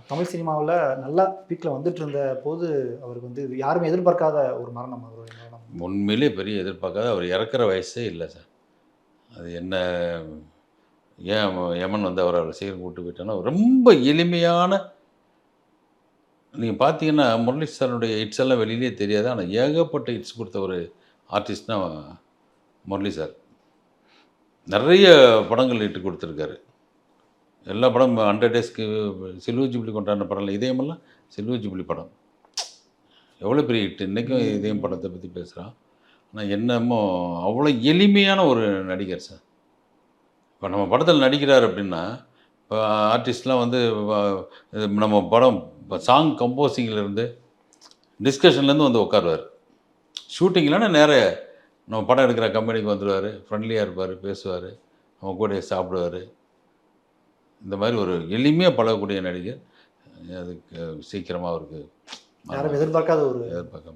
தமிழ் சினிமாவில் நல்லா பீக்கில் வந்துட்டு இருந்த போது அவருக்கு வந்து யாருமே எதிர்பார்க்காத ஒரு மரணம், அவருடைய மரணம். உண்மையிலே பெரிய எதிர்பார்க்காத அவர் இறக்குற வயசே இல்லை சார். அது என்ன ஏன் யமன் வந்து அவரை சீக்கிரம் கூப்பிட்டு போயிட்டான்னா ரொம்ப எளிமையான நீங்கள் பார்த்தீங்கன்னா முரளி சாருடைய ஹிட்ஸ் எல்லாம் வெளியிலே தெரியாது. ஆனால் ஏகப்பட்ட ஹிட்ஸ் கொடுத்த ஒரு ஆர்டிஸ்ட்னா முரளி சார். நிறைய படங்கள் இட்டு கொடுத்துருக்காரு. எல்லா படமும் 100 டேஸ்க்கு சில்வர் ஜூப்ளி கொண்டாடின படம்ல இதயமெல்லாம் சில்வர் ஜூப்ளி படம். எவ்வளோ பெரிய ஹிட். இன்றைக்கும் இதயம் படத்தை பற்றி பேசுகிறான். ஆனால் என்னமோ அவ்வளோ எளிமையான ஒரு நடிகர் சார். இப்போ நம்ம படத்தில் நடிக்கிறார் அப்படின்னா, இப்போ ஆர்டிஸ்ட்லாம் வந்து நம்ம படம் இப்போ சாங் கம்போசிங்லேருந்து டிஸ்கஷன்லேருந்து வந்து உட்காருவார். ஷூட்டிங்லன்னா நேர நம்ம படம் எடுக்கிற கம்பெனிக்கு வந்துடுவார். ஃப்ரெண்ட்லியாக இருப்பார், பேசுவார், நம்ம கூட சாப்பிடுவார். இந்த மாதிரி ஒரு எளிமையாக பழகக்கூடிய நடிகர். அதுக்கு சீக்கிரமாக அவருக்கு யாரும் எதிர்பார்க்காத ஒரு எதிர்பார்க்க